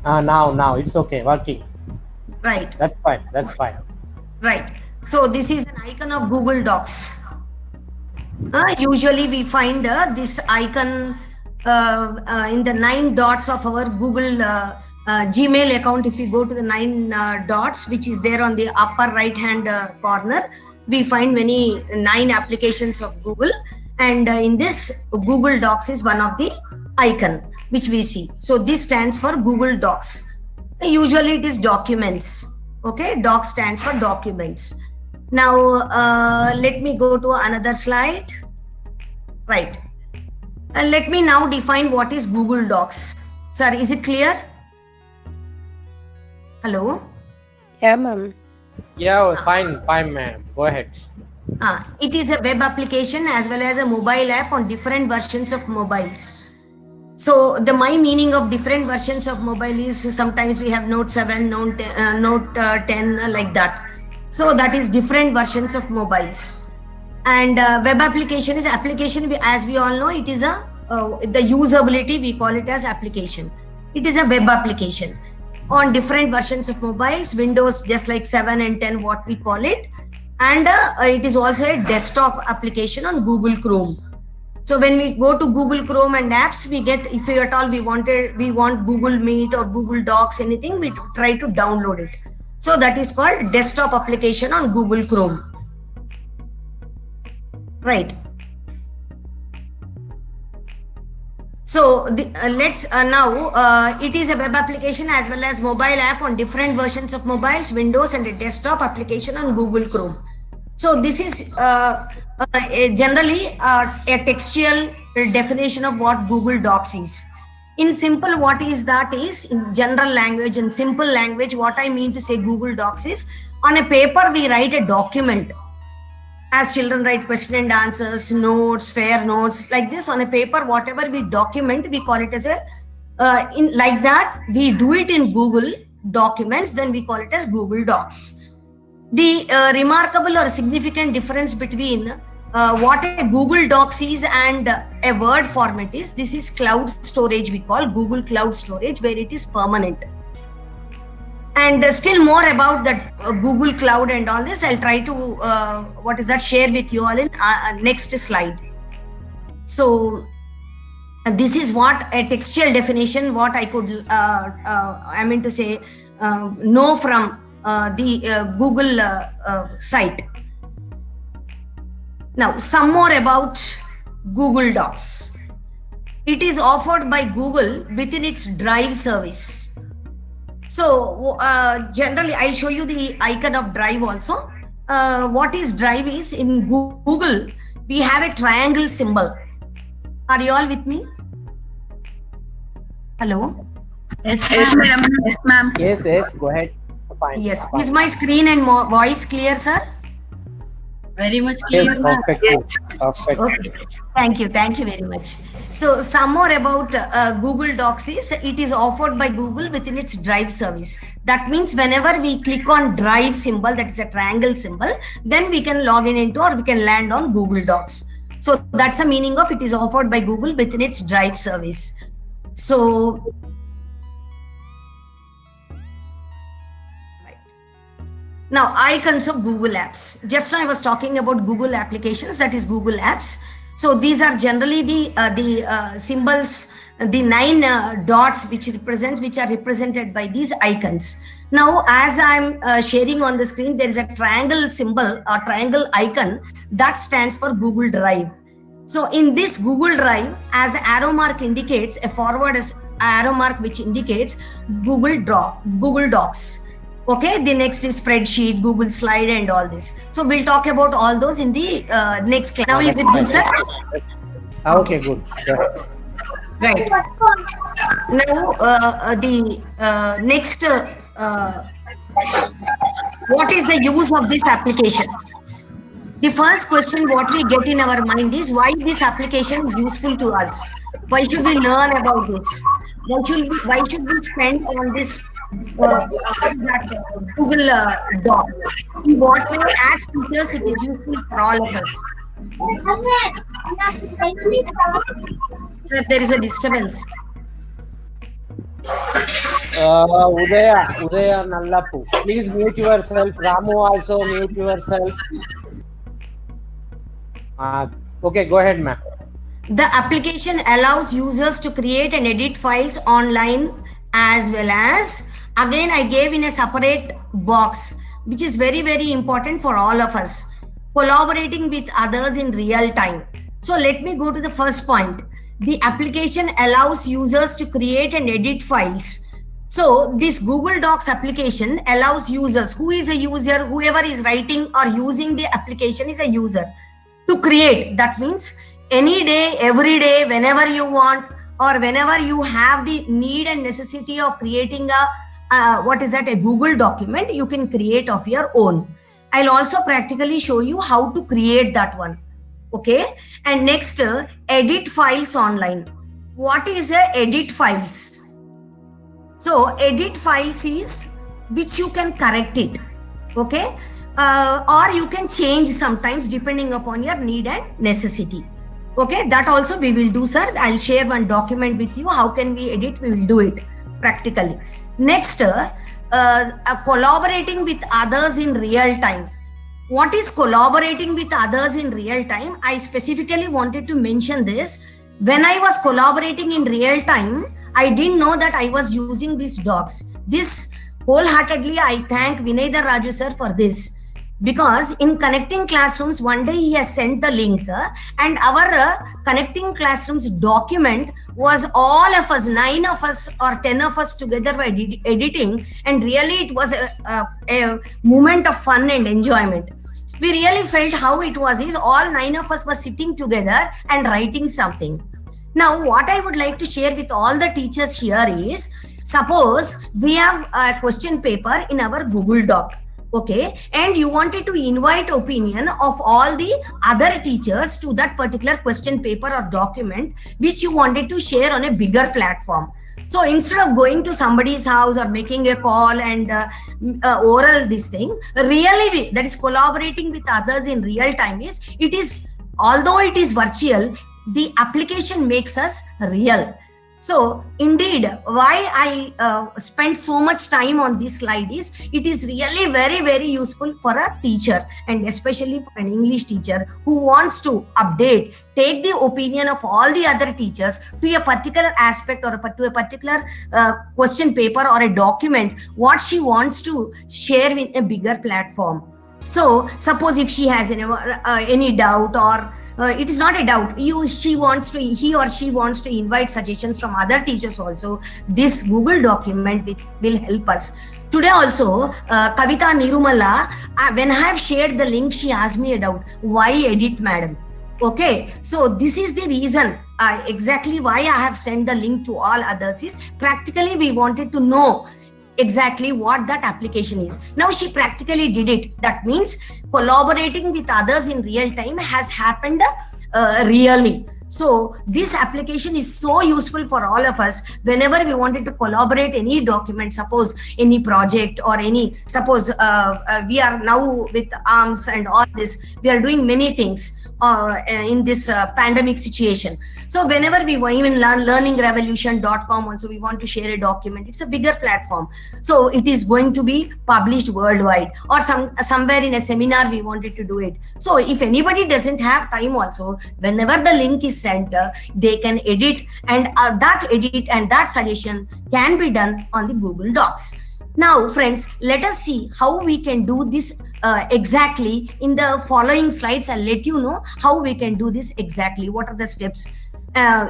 Now it's okay, working. Right. That's fine. That's fine. Right. So this is an icon of Google Docs. Usually we find this icon in the 9 dots of our Google Gmail account. If you go to the 9 dots, which is there on the upper right hand corner, we find many 9 applications of Google. And in this, Google Docs is one of the icon which we see. So this stands for Google Docs. Usually it is documents. Okay, Docs stands for documents. Now, let me go to another slide. Right. Let me now define what is Google Docs. Sir, is it clear? Hello? Yeah, ma'am. Yeah, fine, ma'am. Go ahead. It is a web application as well as a mobile app on different versions of mobiles. So my meaning of different versions of mobile is sometimes we have Note 7, Note 10, like that. So that is different versions of mobiles. And web application is application, as we all know, it is the usability, we call it as application. It is a web application on different versions of mobiles, Windows, just like 7 and 10, what we call it. And it is also a desktop application on Google Chrome. So when we go to Google Chrome and apps, we get, if at all we want Google Meet or Google Docs, anything, we try to download it. So that is called desktop application on Google Chrome. Right. So let's now, it is a web application as well as mobile app on different versions of mobiles, Windows, and a desktop application on Google Chrome. So this is generally a textual definition of what Google Docs is. In simple, what is that is, in general language and simple language, what I mean to say Google Docs is, on a paper we write a document. As children write question and answers, notes, fair notes, like this on a paper, whatever we document, we call it as a, like that, we do it in Google Documents, then we call it as Google Docs. The remarkable or significant difference between what a Google Docs is and a Word format is, this is cloud storage, we call Google Cloud Storage, where it is permanent. And still more about that Google Cloud and all this, I'll try to, share with you all in next slide. So this is what a textual definition, what I could, I mean to say, know from the Google site. Now, some more about Google Docs. It is offered by Google within its Drive service. So generally, I'll show you the icon of Drive also. What is Drive is, in Google, we have a triangle symbol. Are you all with me? Hello? Yes, ma'am. Yes, ma'am. Yes, go ahead. Fine. Yes. Fine. Is my screen and voice clear, sir? Very much clear. Yes, perfect. Yes. Perfect. Okay. Thank you very much. So some more about Google Docs is, it is offered by Google within its Drive service. That means whenever we click on Drive symbol, that is a triangle symbol, then we can log in into, or we can land on Google Docs. So that's the meaning of it is offered by Google within its Drive service. So now, icons of Google Apps. Just now I was talking about Google applications, that is Google Apps. So these are generally the symbols, the 9 dots which are represented by these icons. Now, as I'm sharing on the screen, there is a triangle symbol or triangle icon that stands for Google Drive. So in this Google Drive, as the arrow mark indicates, a forward arrow mark which indicates Google Docs. Okay, the next is spreadsheet, Google Slide, and all this. So we'll talk about all those in the next class. Now, is it good, sir? Okay, good. Right. Now, the next, what is the use of this application? The first question what we get in our mind is, why this application is useful to us? Why should we learn about this? Why should we spend on this Google Doc? In what way, as teachers, it is useful for all of us? So there is a disturbance. Udaya Nallapu. Please mute yourself. Ramu also mute yourself. Okay, go ahead, ma'am. The application allows users to create and edit files online, as well as, again I gave in a separate box, which is very, very important for all of us, collaborating with others in real time. So let me go to the first point. The application allows users to create and edit files. So this Google Docs application allows users, who is a user, whoever is writing or using the application is a user, to create. That means any day, every day, whenever you want, or whenever you have the need and necessity of creating a Google document, you can create of your own. I'll also practically show you how to create that one. Okay. And next, edit files online. What is edit files? So edit files is which you can correct it. Okay. Or you can change sometimes depending upon your need and necessity. Okay, that also we will do, sir. I'll share one document with you. How can we edit? We will do it practically. Next, collaborating with others in real time. What is collaborating with others in real time? I specifically wanted to mention this. When I was collaborating in real time, I didn't know that I was using these docs. This wholeheartedly, I thank Vinay Raju sir for this. Because in Connecting Classrooms, one day he has sent the link and our Connecting Classrooms document was all of us, 9 of us or 10 of us together were editing, and really it was a moment of fun and enjoyment. We really felt how it was is all 9 of us were sitting together and writing something. Now, what I would like to share with all the teachers here is, suppose we have a question paper in our Google Doc. Okay, and you wanted to invite opinion of all the other teachers to that particular question paper or document which you wanted to share on a bigger platform. So instead of going to somebody's house or making a call and oral this thing, really that is collaborating with others in real time is, although it is virtual, the application makes us real. So indeed, why I spent so much time on this slide is, it is really very, very useful for a teacher, and especially for an English teacher who wants to update, take the opinion of all the other teachers to a particular aspect or to a particular question paper or a document, what she wants to share in a bigger platform. So suppose if she has any doubt, or it is not a doubt, he or she wants to invite suggestions from other teachers also, this Google document will help us. Today also, Kavita Nirumala, when I have shared the link, she asked me a doubt, why edit, madam? Okay, so this is the reason exactly why I have sent the link to all others is, practically we wanted to know exactly what that application is. Now she practically did it. That means collaborating with others in real time has happened really. So this application is so useful for all of us whenever we wanted to collaborate any document, suppose any project or suppose we are now with ARMS and all this, we are doing many things in this pandemic situation. So whenever we even learningrevolution.com also, we want to share a document, it's a bigger platform. So it is going to be published worldwide, or somewhere in a seminar we wanted to do it. So if anybody doesn't have time also, whenever the link is sent, they can edit, and that edit and that suggestion can be done on the Google Docs. Now, friends, let us see how we can do this exactly. In the following slides, I'll let you know how we can do this exactly. What are the steps,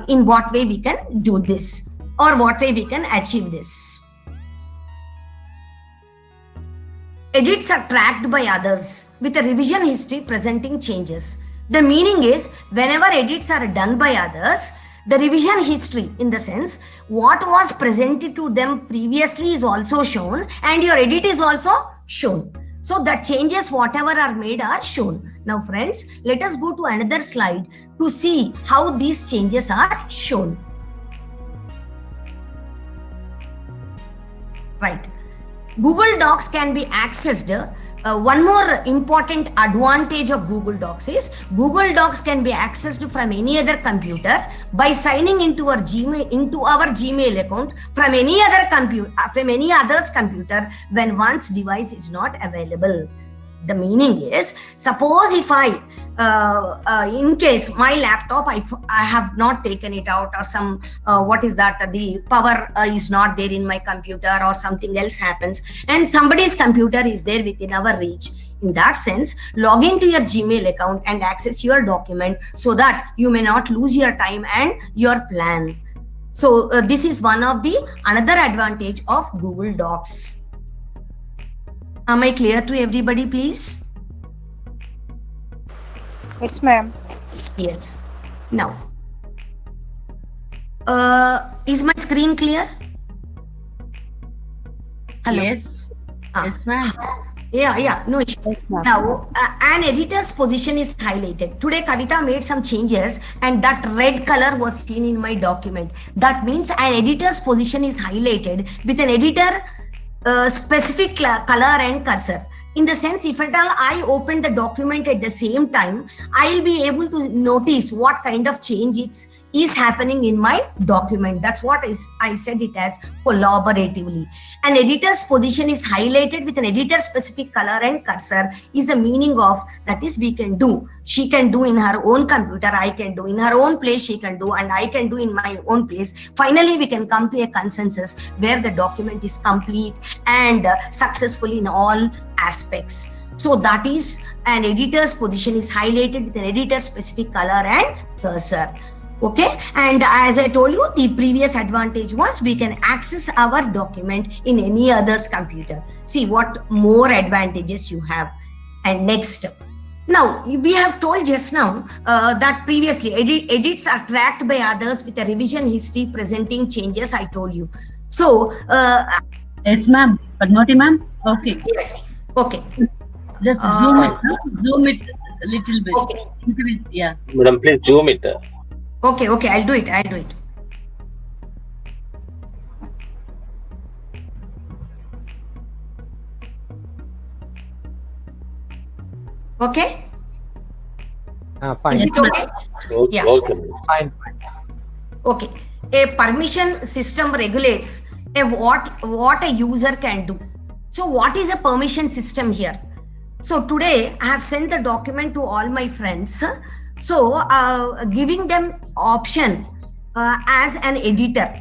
in what way we can do this, or what way we can achieve this. Edits are tracked by others with a revision history presenting changes. The meaning is, whenever edits are done by others, the revision history, in the sense, what was presented to them previously is also shown, and your edit is also shown. So that changes, whatever are made, are shown. Now friends, let us go to another slide to see how these changes are shown. Right. Google Docs can be accessed one more important advantage of Google Docs is Google Docs can be accessed from any other computer by signing into our Gmail account from any other computer, from any other's computer when one's device is not available. The meaning is, suppose if I in case my laptop I have not taken it out, or some the power is not there in my computer, or something else happens and somebody's computer is there within our reach. In that sense, log into your Gmail account and access your document so that you may not lose your time and your plan. So this is one of the another advantage of Google Docs. Am I clear to everybody, please? Yes, ma'am. Yes. Now, is my screen clear? Hello? Yes. Ah. Yes, ma'am. Yeah, no issue. Yes, ma'am. Now, an editor's position is highlighted. Today, Kavita made some changes and that red color was seen in my document. That means an editor's position is highlighted with an editor specific color and cursor. In the sense, if at all I open the document at the same time, I'll be able to notice what kind of change is happening in my document. That's what I said it as collaboratively. An editor's position is highlighted with an editor specific color and cursor is the meaning of that is we can do. She can do in her own computer, I can do in her own place, she can do, and I can do in my own place. Finally, we can come to a consensus where the document is complete and successful in all aspects. So that is an editor's position is highlighted with an editor specific color and cursor. Okay, and as I told you, the previous advantage was we can access our document in any other's computer. See what more advantages you have. And next, now we have told just now that previously edits are tracked by others with a revision history presenting changes. I told you. So Yes, ma'am. Padmavati, ma'am. Okay. yes, okay. Just zoom it a little bit. Okay. Increase, yeah. Madam, please zoom it. Okay, I'll do it. Okay, Fine. is it okay? Okay, Yeah. okay. Fine. Okay, a permission system regulates what a user can do. So what is a permission system here? So today I have sent the document to all my friends. So giving them option as an editor.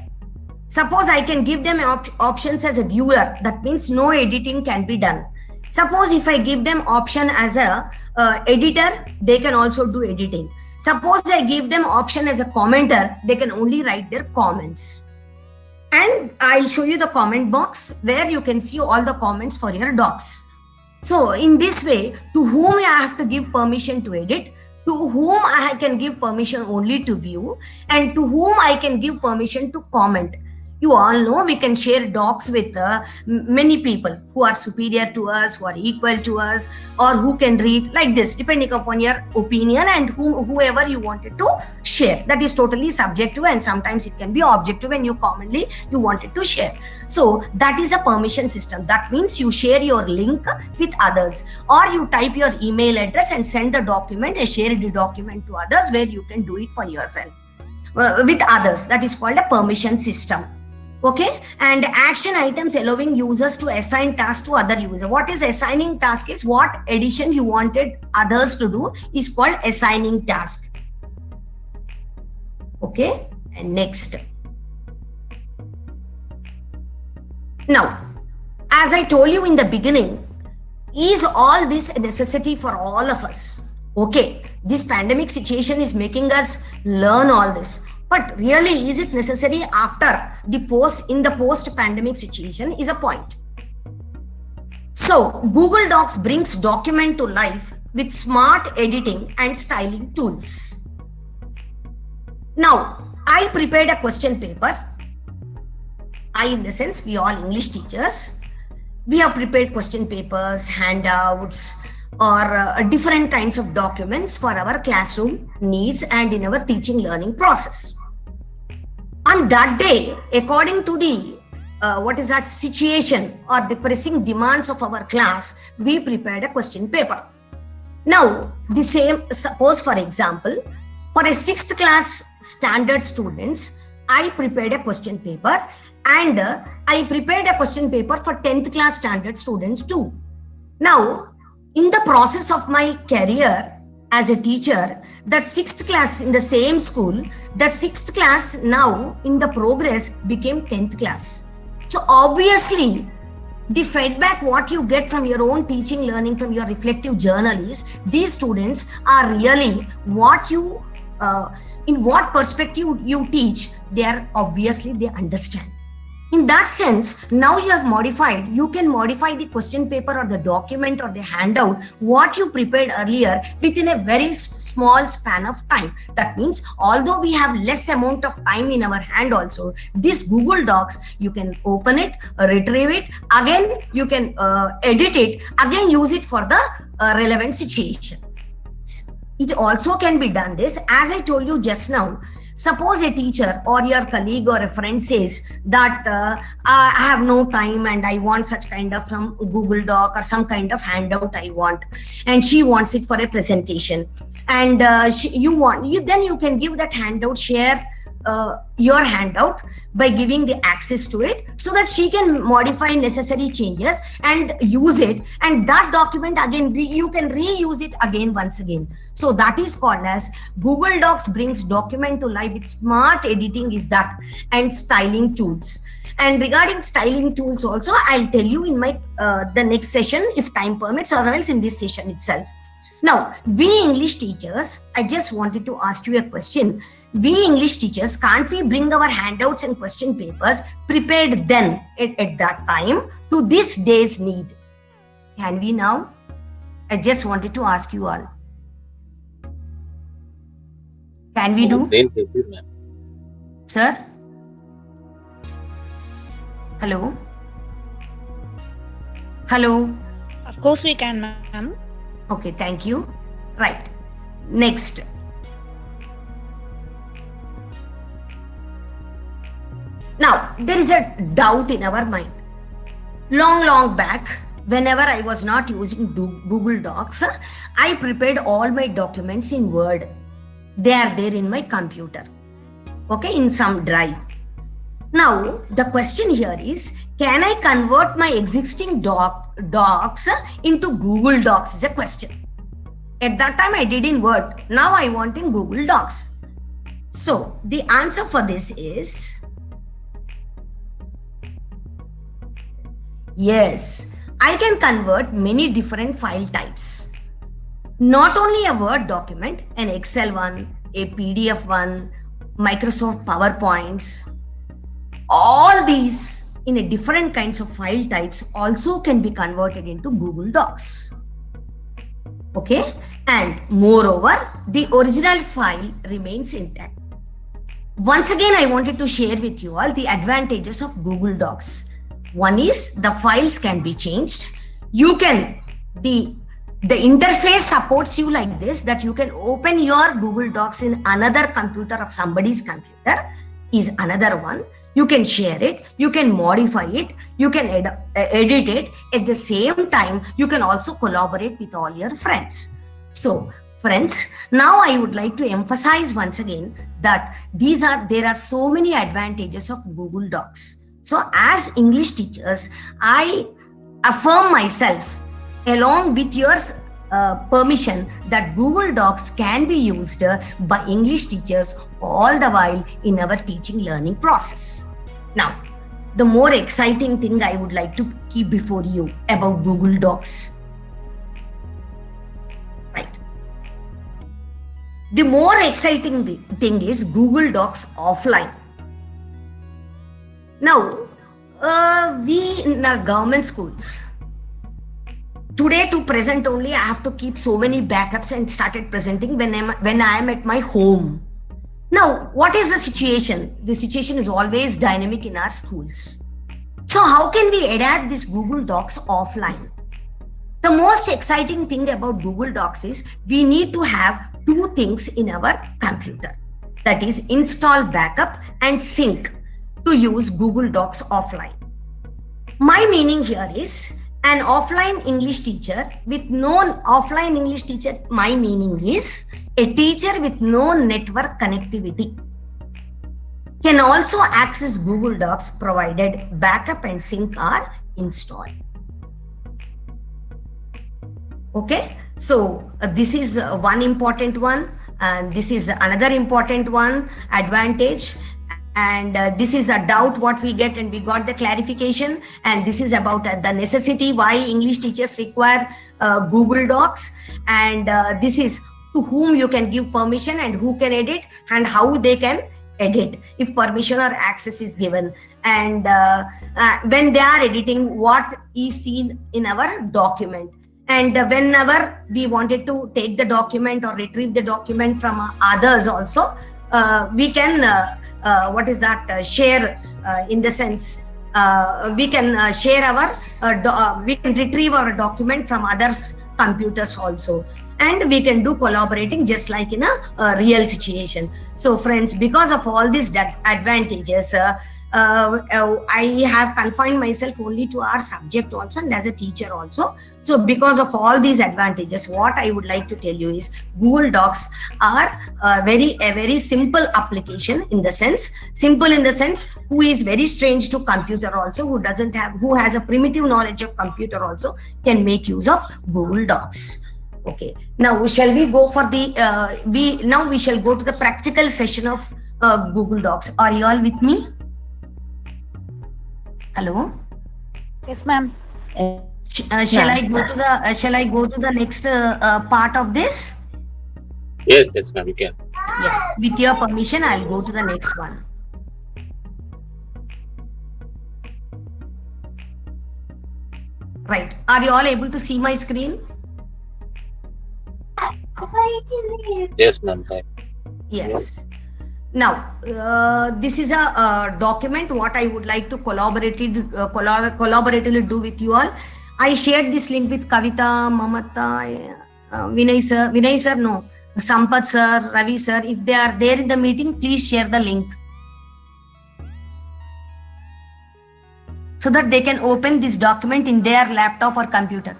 Suppose I can give them options as a viewer. That means no editing can be done. Suppose if I give them option as a editor, they can also do editing. Suppose I give them option as a commenter, they can only write their comments. And I'll show you the comment box where you can see all the comments for your docs. So in this way, to whom I have to give permission to edit, to whom I can give permission only to view, and to whom I can give permission to comment. You all know we can share docs with many people who are superior to us, who are equal to us, or who can read like this, depending upon your opinion and whoever you wanted to share. That is totally subjective, and sometimes it can be objective and you commonly you wanted to share. So that is a permission system. That means you share your link with others, or you type your email address and send the document and share the document to others where you can do it for yourself with others. That is called a permission system. Okay, and action items allowing users to assign tasks to other user. What is assigning task is what addition you wanted others to do is called assigning task. Okay, and next. Now, as I told you in the beginning, is all this a necessity for all of us? Okay, this pandemic situation is making us learn all this. But really, is it necessary after the post-pandemic situation is a point. So Google Docs brings document to life with smart editing and styling tools. Now, I prepared a question paper. In the sense, we all English teachers. We have prepared question papers, handouts, or different kinds of documents for our classroom needs and in our teaching learning process. On that day, according to the what is that situation or the pressing demands of our class, we prepared a question paper. Now, the same, suppose for example, for a 6th class standard students, I prepared a question paper, and I prepared a question paper for 10th class standard students too. Now, in the process of my career as a teacher, that 6th class in the same school, that 6th class now in the progress became 10th class. So obviously, the feedback what you get from your own teaching, learning, from your reflective journal is these students are really what you, in what perspective you teach, they are obviously they understand. In that sense, now you have modified, you can modify the question paper or the document or the handout, what you prepared earlier within a very small span of time. That means, although we have less amount of time in our hand also, this Google Docs, you can open it, retrieve it, again, you can edit it, again use it for the relevant situation. It also can be done this, as I told you just now. Suppose a teacher or your colleague or a friend says that I have no time and I want such kind of some Google Doc or some kind of handout I want, and she wants it for a presentation, and then you can give that handout, share your handout by giving the access to it so that she can modify necessary changes and use it, and that document again you can reuse it again once again. So that is called as Google Docs brings document to life with smart editing is that, and styling tools. And regarding styling tools also, I'll tell you in my the next session if time permits, or else in this session itself. Now, we English teachers, I just wanted to ask you a question. We English teachers, can't we bring our handouts and question papers prepared then at that time to this day's need? Can we now? I just wanted to ask you all. Can we do? Sir? Hello? Hello? Of course we can, ma'am. Okay, thank you. Right. Next. Now, there is a doubt in our mind. Long back, whenever I was not using Google Docs, I prepared all my documents in Word. They are there in my computer, okay, in some drive. Now, the question here is, can I convert my existing docs into Google Docs is a question. At that time, I did in Word. Now I want in Google Docs. So, the answer for this is yes, I can convert many different file types. Not only a Word document, an Excel one, a PDF one, Microsoft PowerPoints, all these in a different kinds of file types also can be converted into Google Docs. Okay, and moreover, the original file remains intact. Once again, I wanted to share with you all the advantages of Google Docs. One is the files can be changed. You can, the interface supports you like this, that you can open your Google Docs in another computer of somebody's computer is another one. You can share it, you can modify it, you can edit it. At the same time, you can also collaborate with all your friends. So friends, now I would like to emphasize once again that there are so many advantages of Google Docs. So as English teachers, I affirm myself along with your permission that Google Docs can be used by English teachers all the while in our teaching learning process. Now, the more exciting thing I would like to keep before you about Google Docs. Right. The more exciting thing is Google Docs offline. Now, we in our government schools, today to present only, I have to keep so many backups and started presenting when I am at my home. Now, what is the situation? The situation is always dynamic in our schools. So how can we adapt this Google Docs offline? The most exciting thing about Google Docs is we need to have two things in our computer. That is install backup and sync to use Google Docs offline. My meaning here is an offline English teacher with no offline English teacher. My meaning is a teacher with no network connectivity can also access Google Docs provided backup and sync are installed. Okay, so this is one important one, and this is another important one advantage. And this is the doubt what we get, and we got the clarification. And this is about the necessity why English teachers require Google Docs. And this is to whom you can give permission and who can edit and how they can edit if permission or access is given. And when they are editing, what is seen in our document. And whenever we wanted to take the document or retrieve the document from others also, we can share in the sense we can share our we can retrieve our document from others' computers also, and we can do collaborating just like in a real situation. So friends, because of all these advantages, I have confined myself only to our subject also and as a teacher also. So because of all these advantages, what I would like to tell you is Google Docs are a very simple application in the sense who is very strange to computer also, who has a primitive knowledge of computer also can make use of Google Docs. Okay, now shall we go for the we shall go to the practical session of Google Docs. Are you all with me? Hello. Yes, ma'am. Shall I go to the next part of this? Yes, ma'am, you can. Yeah. With your permission, I'll go to the next one. Right. Are you all able to see my screen? Yes, ma'am. Yes. Now, this is a document what I would like to collaboratively do with you all. I shared this link with Kavita, Mamata, Vinay sir, no, Sampath sir, Ravi sir. If they are there in the meeting, please share the link so that they can open this document in their laptop or computer.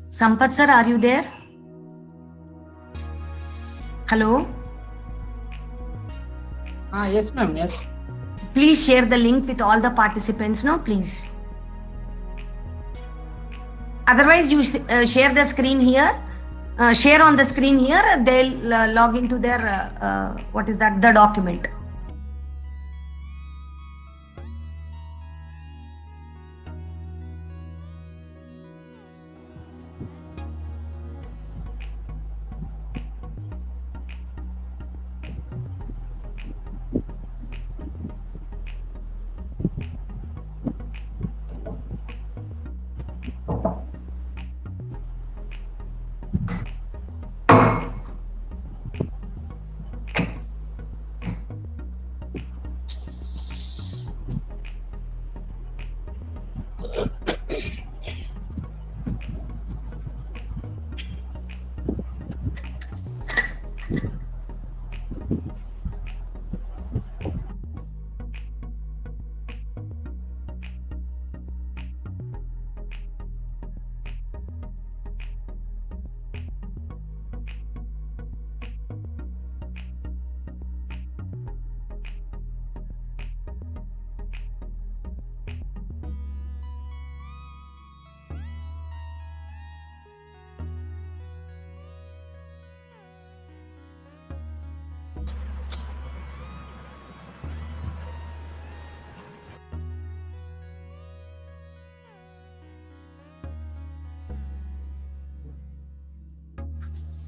Sampath sir, are you there? Hello? Yes, ma'am. Yes. Please share the link with all the participants now, please. Otherwise, you share the screen here. Share on the screen here. They'll log into their, the document.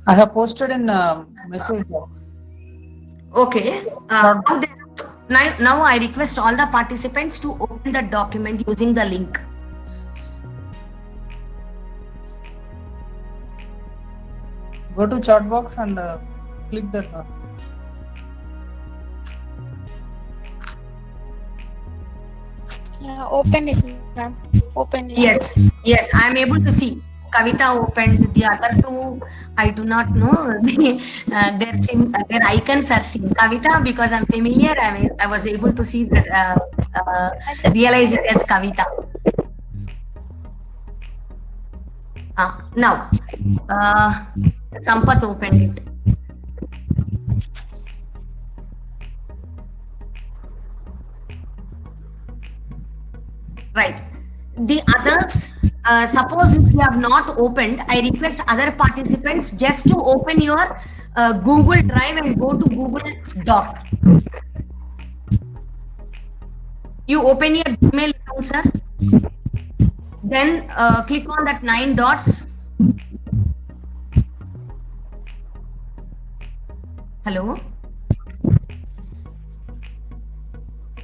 I have posted in message box. Okay. Now I request all the participants to open the document using the link. Go to chat box and click that. Open it, ma'am. Open it. Yes, I am able to see. Kavita opened. The other two, I do not know. Their icons are seen. Kavita, because I'm familiar, I was able to see that, realize it as Kavita. Now, Sampath opened it. Right. The others, suppose if you have not opened, I request other participants just to open your Google Drive and go to Google Doc. You open your Gmail account, sir. Then click on that 9 dots. Hello?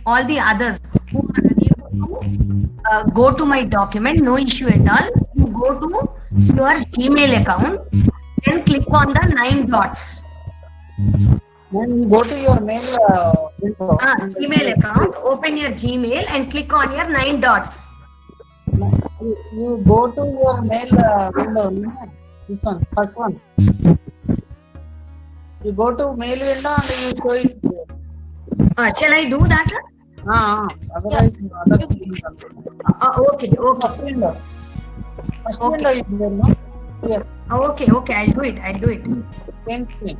All the others who are unable to go to my document, no issue at all. You go to your Gmail account and click on the 9 dots. Then you go to your mail window. Gmail account, open your Gmail and click on your 9 dots. You go to your mail window. This one, first one. You go to mail window and you show it. Shall I do that? Otherwise, other Okay. First window. First window is there, no? Yes. Okay, I'll do it. Same screen.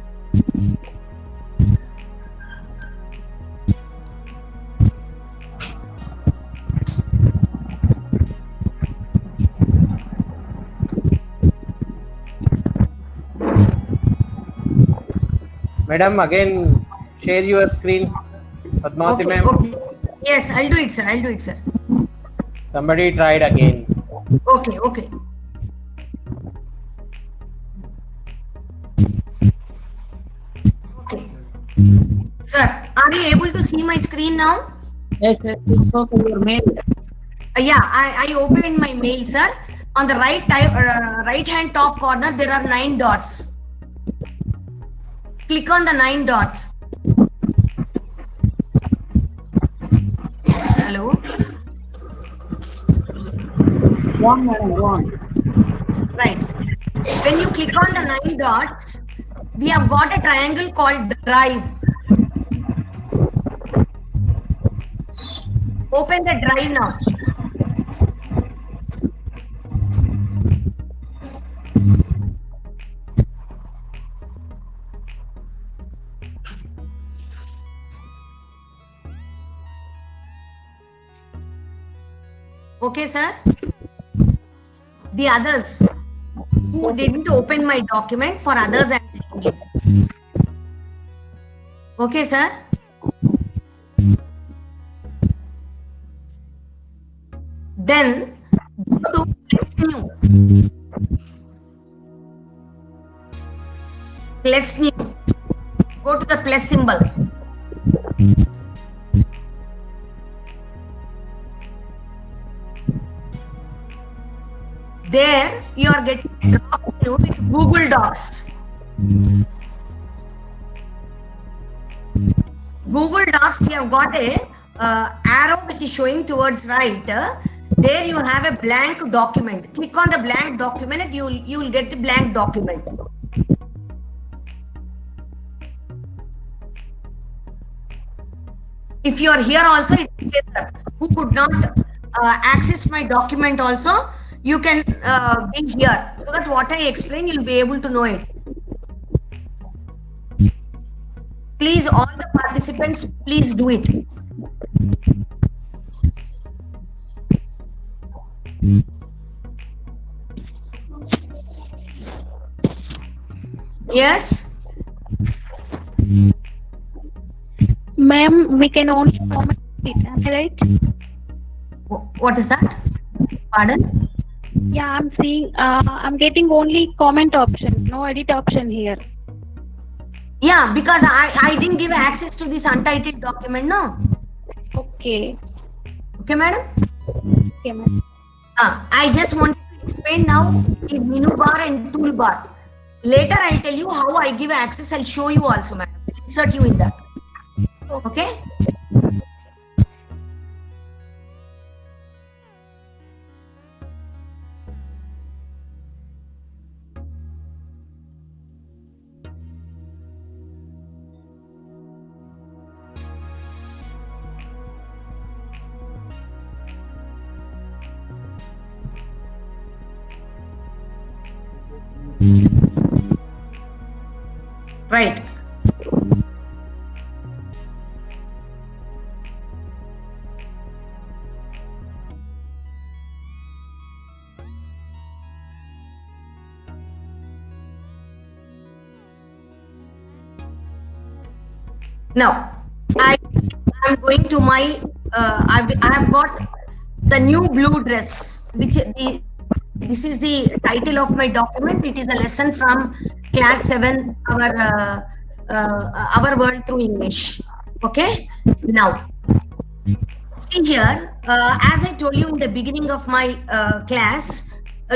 Madam, again, share your screen. Padmavati ma'am. Okay. Yes, I'll do it, sir. Somebody tried again. Okay. Sir, are you able to see my screen now? Yes, it's okay. Your mail. Yeah, I opened my mail, sir. On the right hand top corner, there are 9 dots. Click on the 9 dots. Hello? Go on, madam, go on. Right. When you click on the 9 dots, we have got a triangle called Drive. Open the Drive now. Okay, sir. The others who didn't open my document, for others I'm telling you. Okay, sir. Then go to plus new. Plus new. Go to the plus symbol. There you are getting dropped new with Google Docs. Google Docs, we have got a arrow which is showing towards right. There you have a blank document. Click on the blank document and you will get the blank document. If you are here also, who could not access my document also, you can be here, so that what I explain, you'll be able to know it. Please, all the participants, please do it. Yes? Ma'am, we can only comment it, am I right? What is that? Pardon? Yeah, I'm seeing, I'm getting only comment option, no edit option here. Yeah, because I didn't give access to this untitled document, no? Okay. Okay, madam? Okay, ma'am. I just want to explain now the menu bar and toolbar. Later, I'll tell you how I give access. I'll show you also, madam. Insert you in that. Okay? Right. Now, I am going to my. I have got the new blue dress, which this is the title of my document. It is a lesson from class 7, our world through English. Okay. Now, see here, as I told you in the beginning of my class,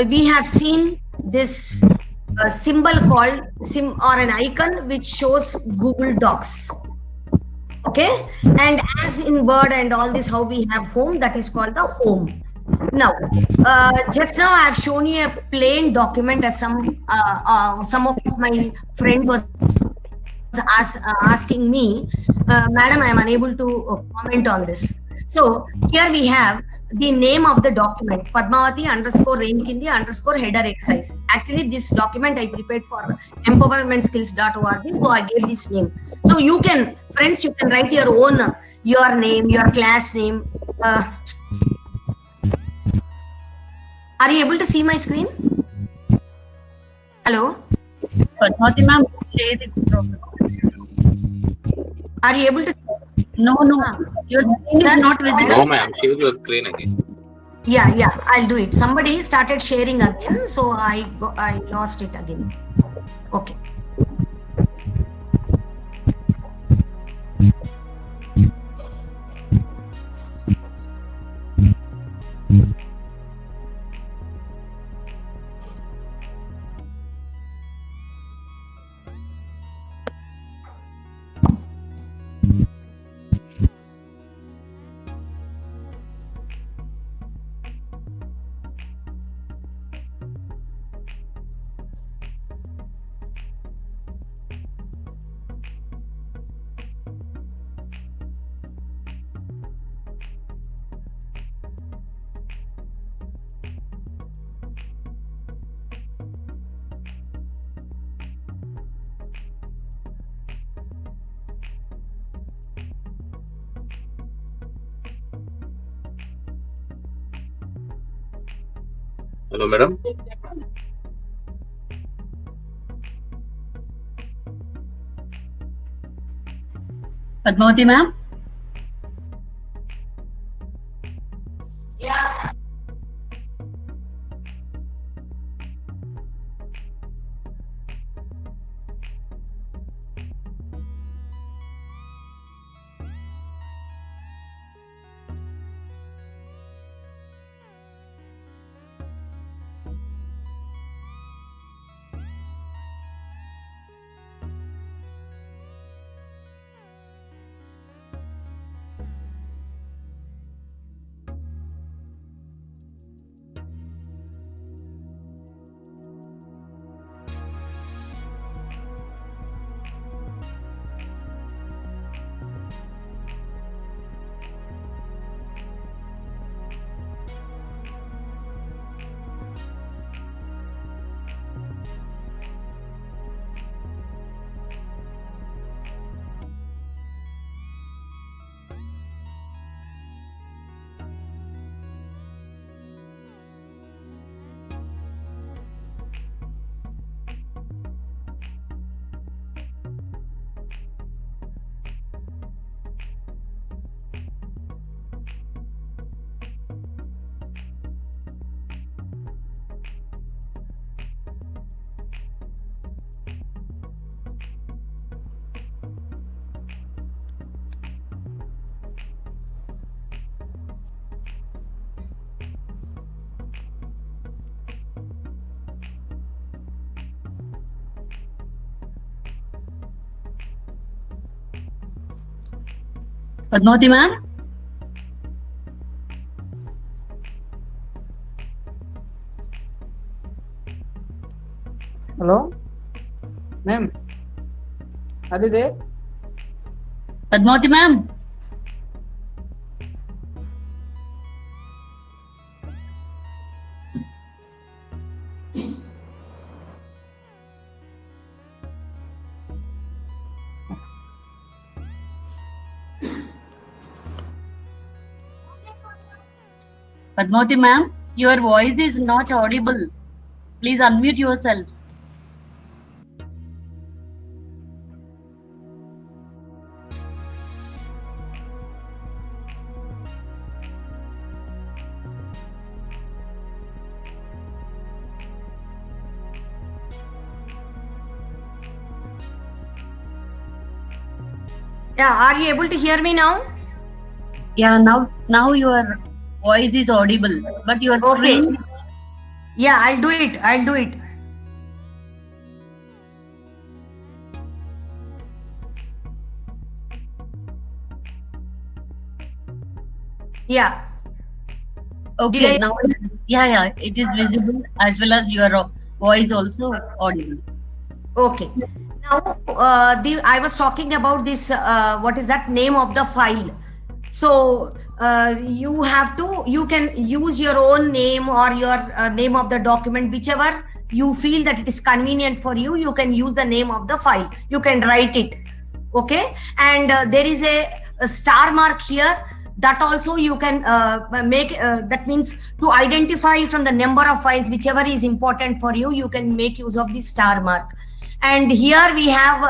we have seen this symbol called or an icon which shows Google Docs. Okay, and as in Word and all this, how we have home, that is called the home. Now, just now I have shown you a plain document as some of my friend was asking me, Madam, I am unable to comment on this. So here we have the name of the document, Padmavati_Renkindi_header exercise. Actually, this document I prepared for empowermentskills.org, so I gave this name. So you can, friends, you can write your own, your name, your class name. Are you able to see my screen? Hello? Padmavati ma'am, share the program. Are you able to? No, your screen is not visible. No, ma'am. Share your screen again. Yeah, I'll do it. Somebody started sharing again, so I lost it again. Okay. Hello, madam. Padmavati ma'am. Padmavati ma'am. Hello, ma'am. Are you there? Padmavati ma'am. Padmavati ma'am, your voice is not audible. Please unmute yourself. Yeah, are you able to hear me now? Yeah, now your voice is audible, but your Okay. screen. Yeah, I'll do it. Yeah. Okay, Did I- now it is visible as well as your voice also audible. Okay. Now, I was talking about this. What is that name of the file? So you can use your own name or your name of the document, whichever you feel that it is convenient for you. You can use the name of the file. You can write it. Okay, and there is a star mark here. That also you can make. That means to identify from the number of files, whichever is important for you, you can make use of the star mark. And here we have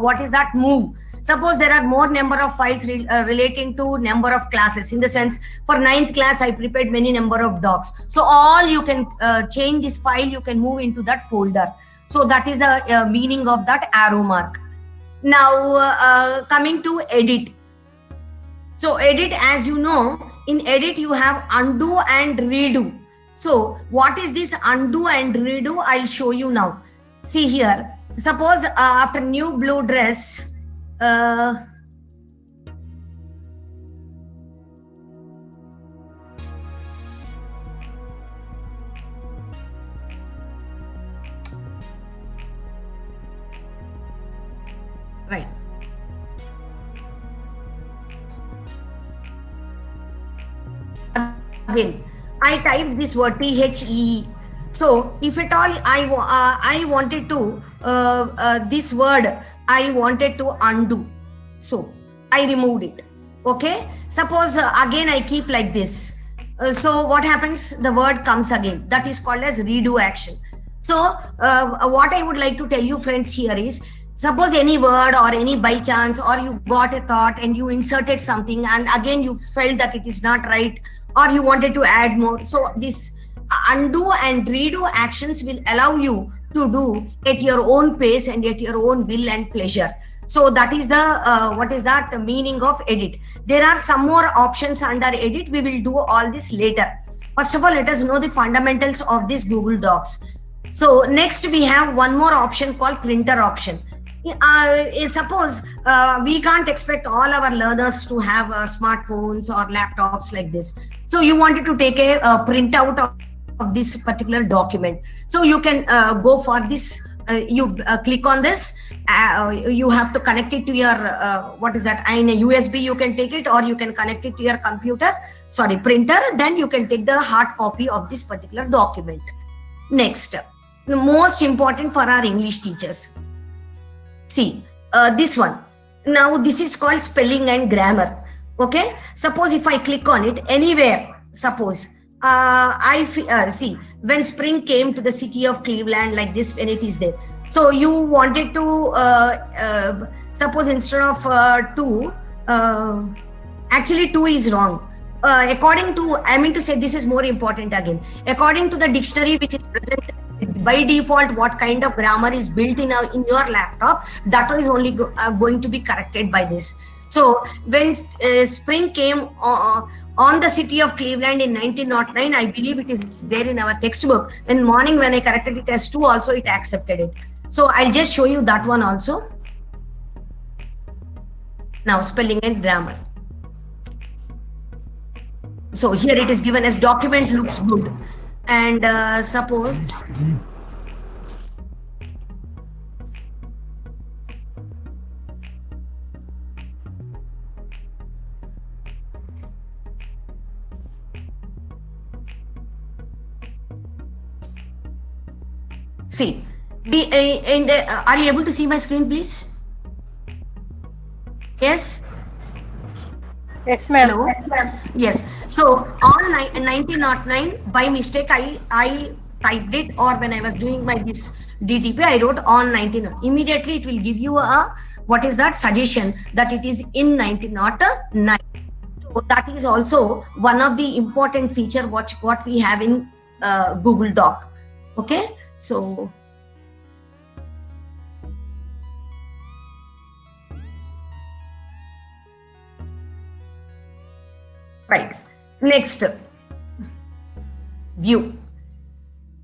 what is that move. Suppose there are more number of files relating to number of classes. In the sense, for 9th class, I prepared many number of docs. So all you can change this file, you can move into that folder. So that is the meaning of that arrow mark. Now coming to edit. So edit, as you know, in edit you have undo and redo. So what is this undo and redo? I'll show you now. See here. Suppose after new blue dress, right. Again, I typed this word THEE. So if at all I wanted to this word I wanted to undo, so I removed it. Okay, suppose again I keep like this. So what happens? The word comes again. That is called as redo action. So what I would like to tell you friends here is, suppose any word or any by chance, or you got a thought and you inserted something and again you felt that it is not right, or you wanted to add more. So this undo and redo actions will allow you to do at your own pace and at your own will and pleasure. So that is the what is that meaning of edit. There are some more options under edit. We will do all this later. First of all, let us know the fundamentals of this Google Docs. So next we have one more option called printer option. Suppose we can't expect all our learners to have smartphones or laptops like this. So you wanted to take a printout of this particular document. So you can go for this. You click on this. You have to connect it to your what is that? In a USB you can take it, or you can connect it to your printer. Then you can take the hard copy of this particular document. Next, the most important for our English teachers. See, this one. Now this is called spelling and grammar. Okay. Suppose if I click on it anywhere, suppose see, when spring came to the city of Cleveland, like this, when it is there. So you wanted to suppose instead of 2, actually 2 is wrong. According to, I mean to say, this is more important again. According to the dictionary which is present by default, what kind of grammar is built in your laptop, that one is only going to be corrected by this. So when spring came on the city of Cleveland in 1909, I believe it is there in our textbook. In morning when I corrected it as 2, also it accepted it. So I'll just show you that one also. Now spelling and grammar. So here it is given as document looks good. And suppose see, are you able to see my screen, please? Yes? Yes, ma'am. Hello? Yes. So on 1909, by mistake, I typed it, or when I was doing my this DTP, I wrote on 19. Immediately it will give you a, what is that, suggestion that it is in 1909. So that is also one of the important feature what we have in Google Doc. Okay, so right, next, view.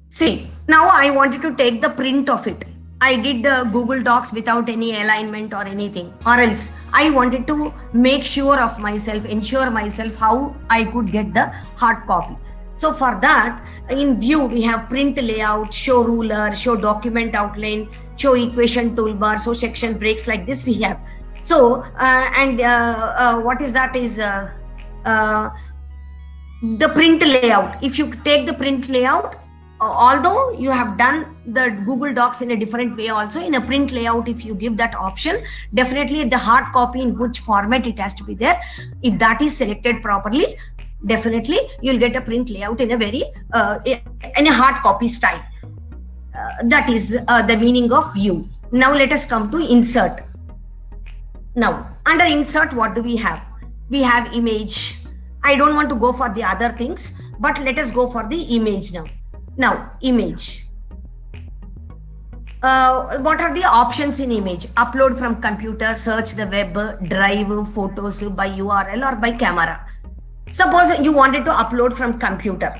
See, now I wanted to take the print of it. I did the Google Docs without any alignment or anything, or else I wanted to make sure of myself, ensure myself how I could get the hard copy. So for that, in view, we have print layout, show ruler, show document outline, show equation toolbar, show section breaks, like this we have. So, what is that is the print layout. If you take the print layout, although you have done the Google Docs in a different way also, in a print layout, if you give that option, definitely the hard copy in which format it has to be there, if that is selected properly, definitely you'll get a print layout in a very in a hard copy style. That is the meaning of view. Now let us come to insert. Now under insert, what do we have? We have image. I don't want to go for the other things, but let us go for the image now. Now, image. What are the options in image? Upload from computer, search the web, drive, photos by URL or by camera. Suppose you wanted to upload from computer.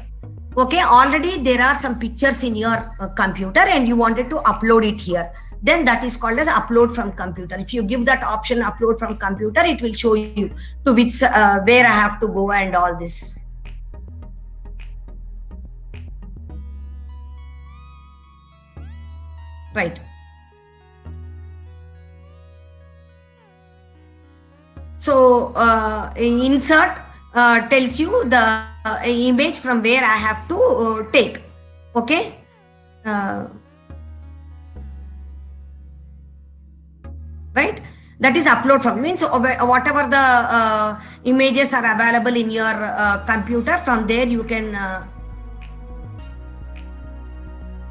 Okay, already there are some pictures in your computer and you wanted to upload it here. Then that is called as upload from computer. If you give that option upload from computer, it will show you to which where I have to go and all this. Right. So insert tells you the image from where I have to take. Okay. Right. That is upload from, means whatever the images are available in your computer, from there you can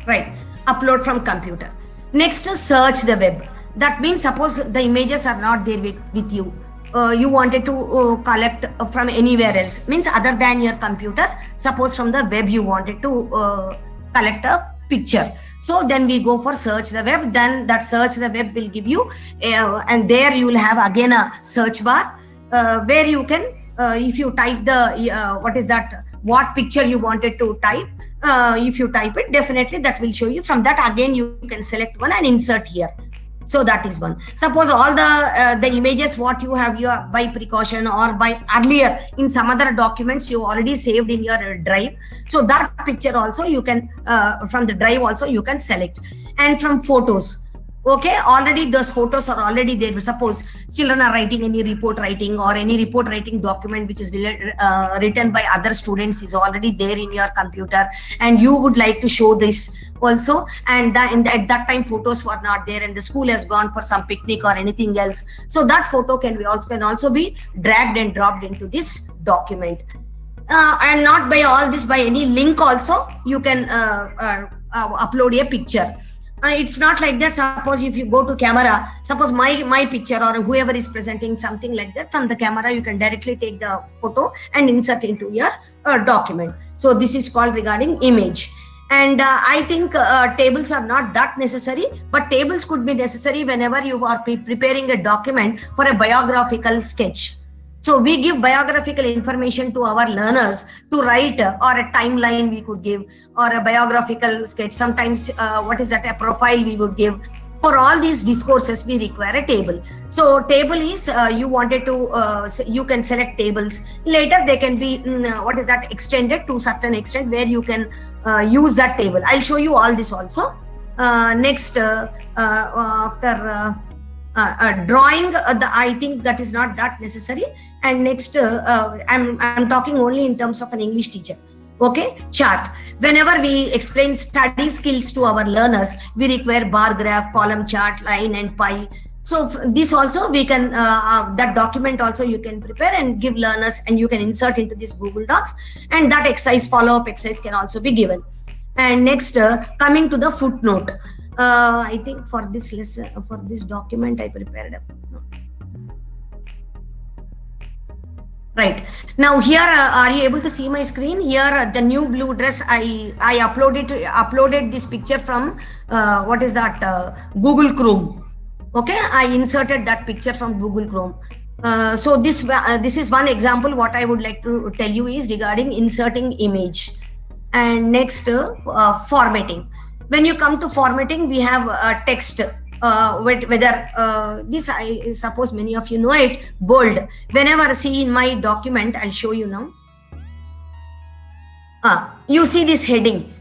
right, upload from computer. Next is search the web. That means suppose the images are not there with you. You wanted to collect from anywhere else, means other than your computer. Suppose from the web you wanted to collect a picture. So then we go for search the web. Then that search the web will give you, and there you will have again a search bar where you can, if you type the what is that, what picture you wanted to type. If you type it, definitely that will show you. From that again you can select one and insert here. So that is one. Suppose all the images what you have your by precaution or by earlier in some other documents you already saved in your drive. So that picture also you can from the drive also you can select. And from photos. Okay, already those photos are already there. Suppose children are writing any report writing or any report writing document which is written by other students is already there in your computer, and you would like to show this also, and at that time photos were not there and the school has gone for some picnic or anything else. So that photo can also be dragged and dropped into this document. And not by all this, by any link also you can upload a picture. It's not like that. Suppose if you go to camera, suppose my picture or whoever is presenting something like that, from the camera you can directly take the photo and insert into your document. So this is called regarding image. And I think tables are not that necessary, but tables could be necessary whenever you are preparing a document for a biographical sketch. So we give biographical information to our learners to write, or a timeline we could give, or a biographical sketch. Sometimes what is that, a profile we would give. For all these discourses we require a table. So table is you wanted to you can select tables. Later they can be what is that, extended to certain extent where you can use that table. I'll show you all this also. Next after drawing, I think that is not that necessary. And next I'm talking only in terms of an English teacher. Okay, chart. Whenever we explain study skills to our learners, we require bar graph, column chart, line and pie. So this also we can, that document also you can prepare and give learners, and you can insert into this Google Docs, and that exercise, follow-up exercise can also be given. And next, coming to the footnote. I think for this lesson, for this document, I prepared a footnote. Right. Now here, are you able to see my screen? Here, the new blue dress, I uploaded this picture from, what is that, Google Chrome. Okay, I inserted that picture from Google Chrome. So this is one example. What I would like to tell you is regarding inserting image. And next, formatting. When you come to formatting, we have text. Whether this, I suppose many of you know it, bold. Whenever see in my document, I'll show you now. You see this heading.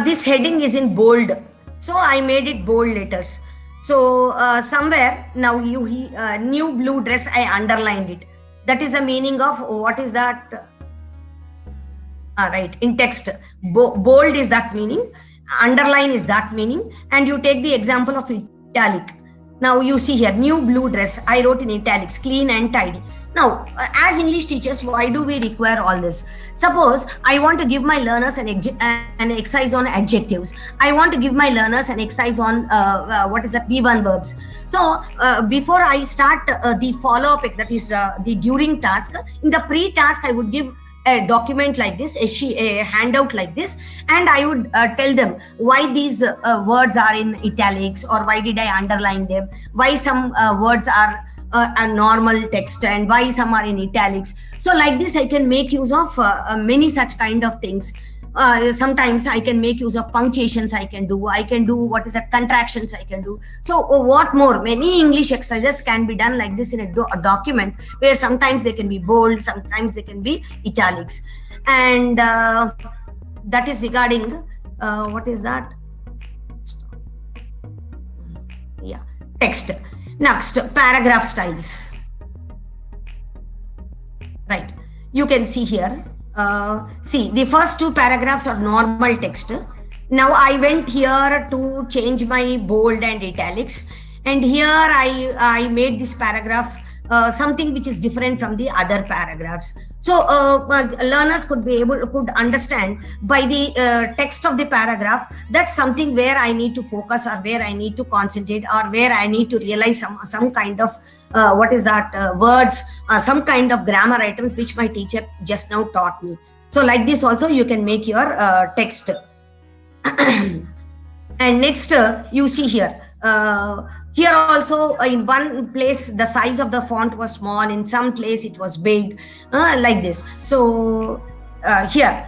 This heading is in bold. So I made it bold letters. So somewhere now new blue dress, I underlined it. That is the meaning of what is that? Right, in text, bold is that meaning, underline is that meaning, and you take the example of italic. Now you see here, new blue dress, I wrote in italics, clean and tidy. Now, as English teachers, why do we require all this? Suppose I want to give my learners an exercise on adjectives. I want to give my learners an exercise on what is that, V1 verbs. So before I start the follow-up, that is the during task, in the pre-task, I would give a document like this, a handout like this, and I would tell them why these words are in italics, or why did I underline them, why some words are a normal text and why some are in italics. So like this, I can make use of many such kind of things. Sometimes I can make use of punctuations. I can do what is that, contractions I can do. So what more, many English exercises can be done like this in a document, where sometimes they can be bold, sometimes they can be italics. And that is regarding what is that, yeah, text. Next, paragraph styles. Right, you can see here. See, the first two paragraphs are normal text. Now I went here to change my bold and italics, and here I made this paragraph something which is different from the other paragraphs. So learners could understand by the text of the paragraph that's something where I need to focus, or where I need to concentrate, or where I need to realize some kind of what is that, words, some kind of grammar items which my teacher just now taught me. So like this also you can make your text. And next, you see here. Here also, in one place the size of the font was small, in some place it was big, like this. So here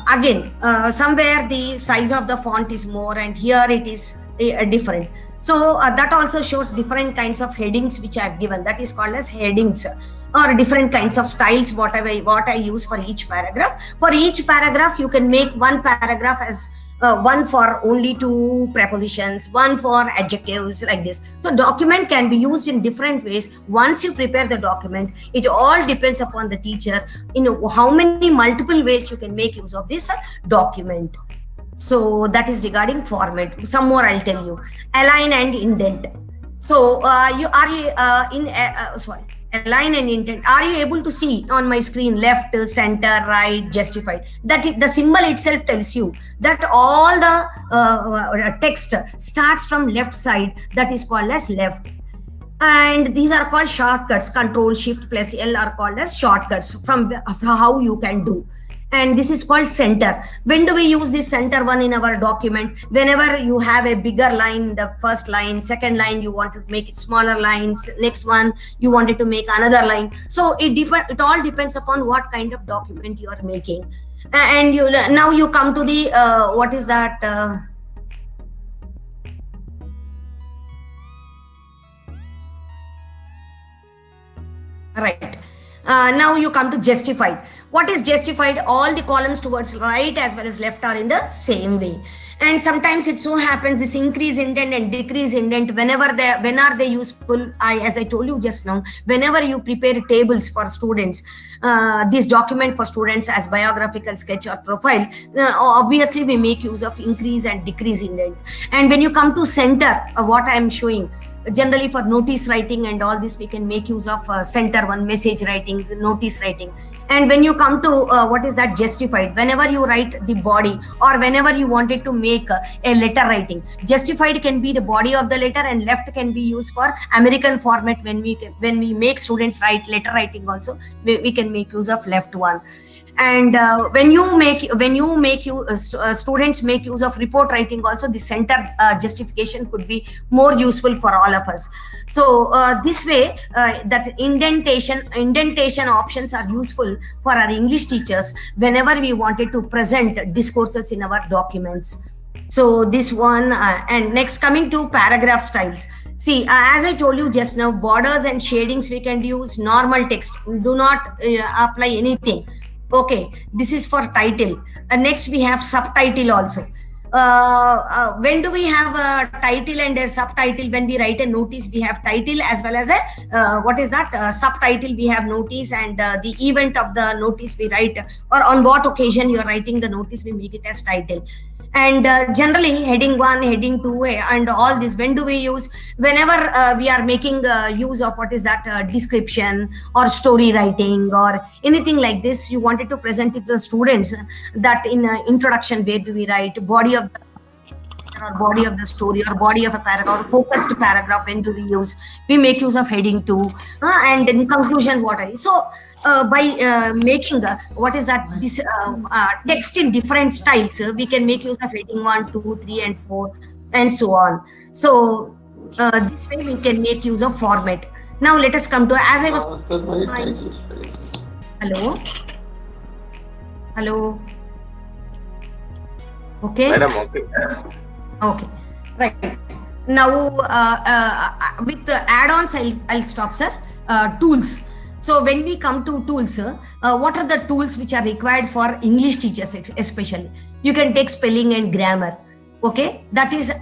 again, somewhere the size of the font is more, and here it is different. So that also shows different kinds of headings which I have given. That is called as headings, or different kinds of styles, what I use for each paragraph. For each paragraph, you can make one paragraph as one for only two prepositions, one for adjectives, like this. So document can be used in different ways. Once you prepare the document, it all depends upon the teacher, how many multiple ways you can make use of this document. So that is regarding format. Some more I'll tell you. Align and indent. So align and indent. Are you able to see on my screen left, center, right, justified? That the symbol itself tells you that all the text starts from left side. That is called as left. And these are called shortcuts. Control Shift plus L are called as shortcuts from how you can do. And this is called center. When do we use this center one in our document? Whenever you have a bigger line, the first line, second line, you want to make it smaller lines, next one, you wanted to make another line. So it all depends upon what kind of document you are making. And now you come to the, what is that? Right. Now you come to justified. What is justified? All the columns towards right as well as left are in the same way. And sometimes it so happens this increase indent and decrease indent, when are they useful? As I told you just now, whenever you prepare tables for students, this document for students as biographical sketch or profile, obviously we make use of increase and decrease indent. And when you come to center, what I am showing, generally for notice writing and all this, we can make use of center one, message writing, notice writing. And when you come to what is that, justified, whenever you write the body or whenever you wanted to make a letter writing, justified can be the body of the letter and left can be used for American format. When we make students write letter writing also, we can make use of left one. And when students make use of report writing also, the center justification could be more useful for all of us. So this way that indentation options are useful for our English teachers whenever we wanted to present discourses in our documents. So this one, and next coming to paragraph styles. See, as I told you just now, borders and shadings we can use, normal text, do not apply anything. Okay, this is for title. Next we have subtitle also. When do we have a title and a subtitle? When we write a notice, we have title as well as a subtitle. We have notice, and the event of the notice we write, or on what occasion you are writing the notice, we make it as title. And generally heading 1, heading 2, and all this, when do we use? Whenever we are making use of what is that, description or story writing or anything like this, you wanted to present it to the students that in introduction, where do we write body of the story or body of a paragraph or focused paragraph, when do we use? We make use of heading 2, and in conclusion what are. So by making this text in different styles, we can make use of heading 1, 2, 3 and 4 and so on. So this way we can make use of format. Now let us come to, as I was hello okay Madam, okay. Okay, right. Now with the add-ons, I'll stop, sir. Tools. So when we come to tools, what are the tools which are required for English teachers especially? You can take spelling and grammar. Okay, that is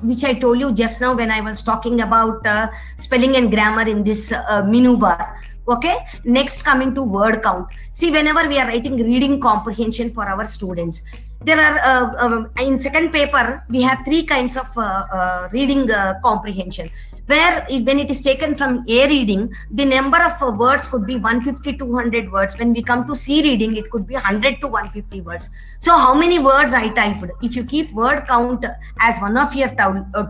which I told you just now when I was talking about spelling and grammar in this menu bar. Okay, next coming to word count. See, whenever we are writing reading comprehension for our students, there are in second paper we have 3 kinds of reading comprehension, where when it is taken from A reading, the number of words could be 150 to 200 words. When we come to C reading, it could be 100 to 150 words. So how many words I typed? If you keep word count as one of your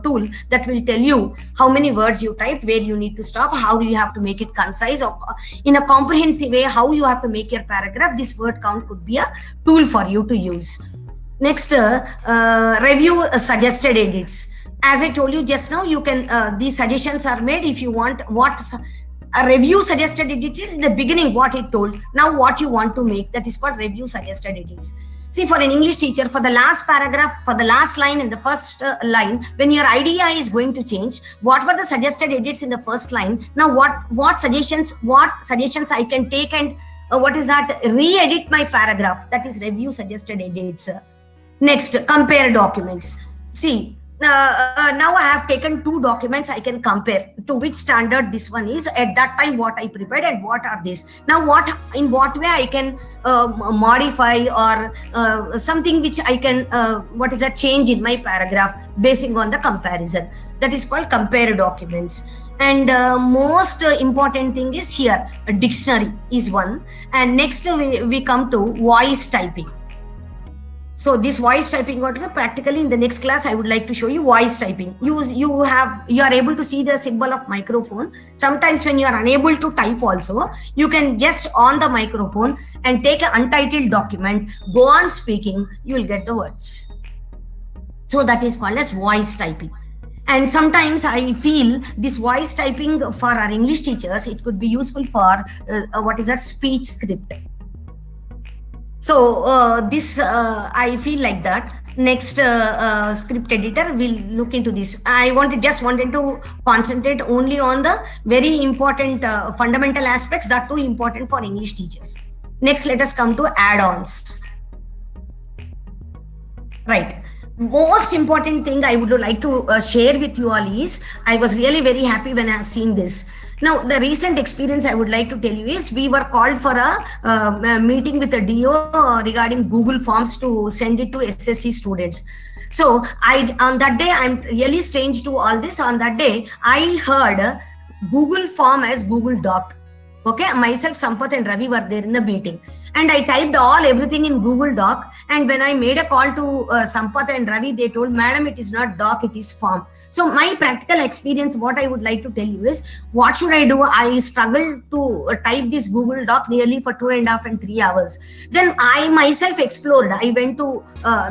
tool, that will tell you how many words you typed, where you need to stop, how you have to make it concise, or in a comprehensive way, how you have to make your paragraph. This word count could be a tool for you to use. Next, review suggested edits. As I told you just now, you can these suggestions are made if you want what a review suggested edit is in the beginning, what it told. Now what you want to make, that is called review suggested edits. See, for an English teacher, for the last paragraph, for the last line and the first line, when your idea is going to change, what were the suggested edits in the first line? Now what suggestions I can take and re-edit my paragraph, that is review suggested edits. Next, compare documents. See, now I have taken 2 documents, I can compare to which standard this one is, at that time what I prepared and what are this. Now in what way I can modify or something which I can change in my paragraph basing on the comparison. That is called compare documents. And most important thing is here, a dictionary is one. And next we come to voice typing. So this voice typing, practically in the next class I would like to show you voice typing. You are able to see the symbol of microphone. Sometimes when you are unable to type also, you can just on the microphone and take an untitled document, go on speaking, you will get the words. So that is called as voice typing. And sometimes I feel this voice typing for our English teachers, it could be useful for speech script. So this I feel like that. Next script editor will look into this. I just wanted to concentrate only on the very important fundamental aspects that are too important for English teachers. Next, let us come to add-ons. Right. Most important thing I would like to share with you all is, I was really very happy when I have seen this. Now, the recent experience I would like to tell you is, we were called for a meeting with the DO regarding Google Forms to send it to SSC students. So on that day, I'm really strange to all this. On that day, I heard Google Form as Google Doc. Okay, myself, Sampath and Ravi were there in the meeting, and I typed everything in Google Doc. And when I made a call to Sampath and Ravi, they told, "Madam, it is not doc, it is form." So my practical experience, what I would like to tell you is, what should I do? I struggled to type this Google Doc nearly for 2.5 and 3 hours. Then I myself explored. I went to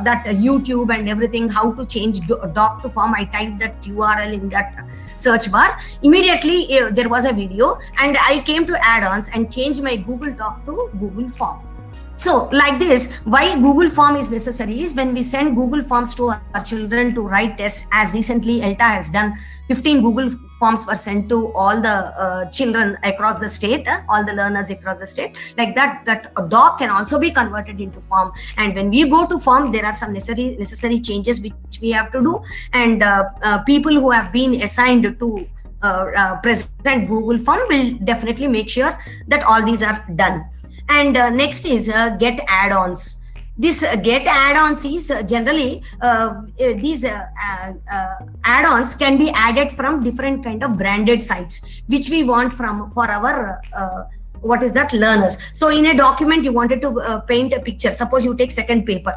that YouTube and everything, how to change doc to form. I typed that URL in that search bar. Immediately there was a video, and I came to add-ons and changed my Google Doc to Google Form. So like this, why Google Form is necessary is when we send Google Forms to our children to write tests, as recently ELTA has done, 15 Google Forms were sent to all the children across the state, all the learners across the state. Like that a doc can also be converted into form. And when we go to form, there are some necessary changes which we have to do. And people who have been assigned to present Google Form will definitely make sure that all these are done. And next is get add-ons. This get add-ons is generally these add-ons can be added from different kind of branded sites which we want for our learners. So in a document you wanted to paint a picture. Suppose you take second paper.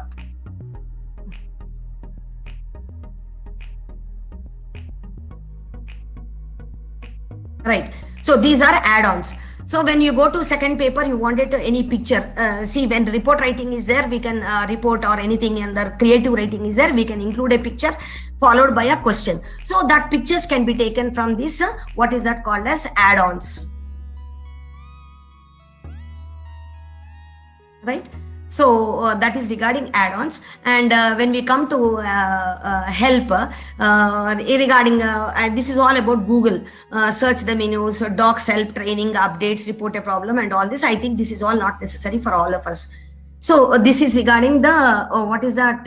Right. So these are add-ons. So when you go to second paper, you wanted any picture. See, when report writing is there, we can report, or anything under creative writing is there, we can include a picture followed by a question. So that pictures can be taken from this, what is that called as add-ons. Right? So that is regarding add-ons. And when we come to help, regarding this is all about Google, search the menus, docs, help, training, updates, report a problem, and all this. I think this is all not necessary for all of us. So this is regarding the what is that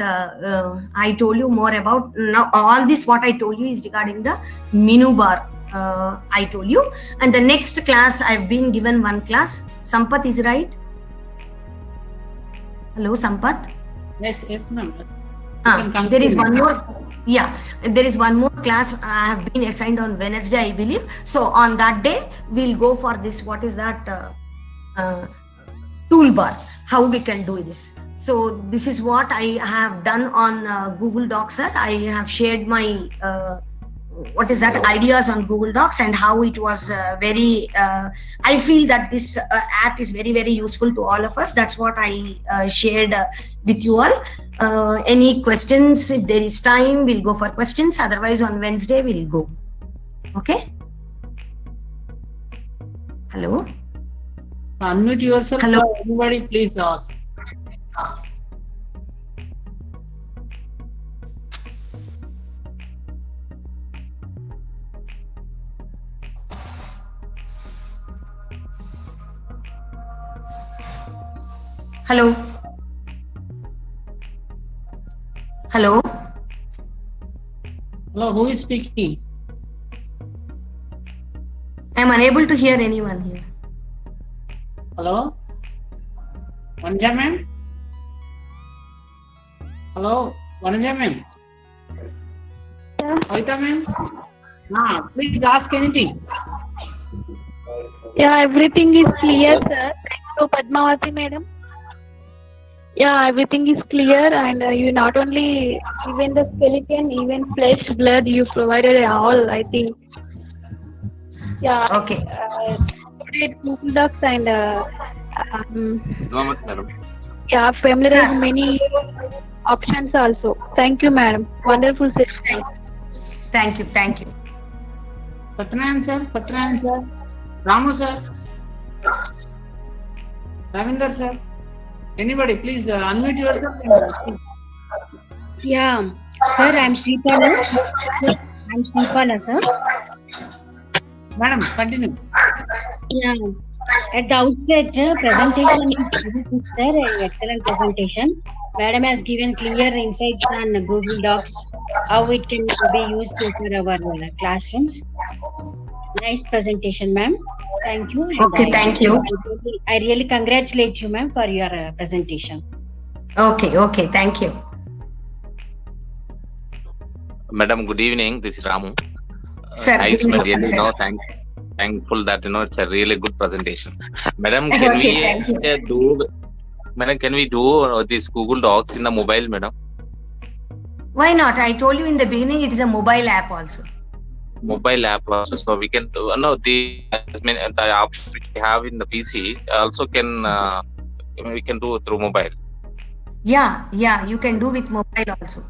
I told you more about. Now all this what I told you is regarding the menu bar. I told you. And the next class, I've been given one class. Sampath is right. Hello, Sampath. Yes, ma'am. Yes. There is one more. Yeah, there is one more class I have been assigned on Wednesday, I believe. So on that day, we'll go for this. What is that toolbar? How we can do this. So this is what I have done on Google Docs, sir. I have shared my ideas on Google Docs, and how it was very I feel that this app is very, very useful to all of us. That's what I shared with you all. Any questions? If there is time, we'll go for questions. Otherwise on Wednesday we'll go. Okay. Hello. So unmute yourself. Hello. Everybody please ask. Hello. Hello. Hello, who is speaking? I'm unable to hear anyone here. Hello? Vanja ma'am? Hello, Vanja ma'am? Kavita ma'am? Please ask anything. Yeah, everything is clear, sir. Thank you, Padmavati madam. Yeah, everything is clear, and you not only even the skeleton, even flesh, blood, you provided all, I think. Yeah. Okay. Google Docs and Namaste, madam. yeah, familiarize Sir. many options also. Thank you, madam. Wonderful session. Thank you. Thank you. Satyanarayan sir. Ramu sir. Ravinder sir. Anybody, please unmute yourself. Yeah, sir, I'm Sripala. Sir. Madam, continue. Yeah, at the outset, presentation is very good, sir. An excellent presentation. Madam has given clear insights on Google Docs, how it can be used for our classrooms. Nice presentation, ma'am. Thank you. And Okay, thank you. I really congratulate you, ma'am, for your presentation. Okay. Thank you. Madam, good evening. This is Ramu. Sir, Nice, good but evening, really, sir. thankful that it's a really good presentation. Madam, can Okay, thank you. we do? Madam, can we do this Google Docs in the mobile, madam? Why not? I told you in the beginning it is a mobile app also. Mobile app also, so we can do, no, the option which we have in the PC also can we can do through mobile. Yeah, you can do with mobile also.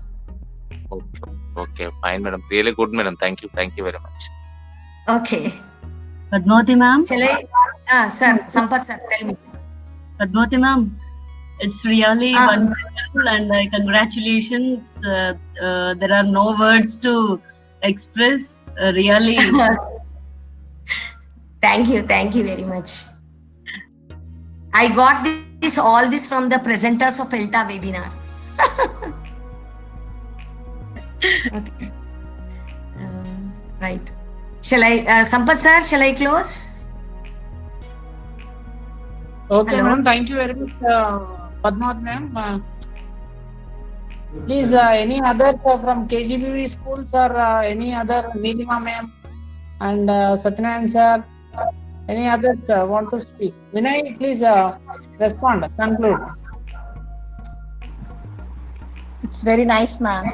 Okay, fine, madam. Really good, madam. Thank you very much. Okay. Padmavati ma'am, Shall I? Sir, Sampath sir, tell me. Padmavati ma'am, it's really Ah. wonderful and congratulations. There are no words to express. Really, Thank you very much. I got all this from the presenters of ELTA webinar. Okay. Right. Shall I, Sampath sir, shall I close? Okay, Hello. ma'am. Thank you very much, Padmavati ma'am. Please, any others from KGBV schools or any other Neelima ma'am and Satyanarayan sir, any others want to speak? Vinay, please respond, conclude. It's very nice, ma'am.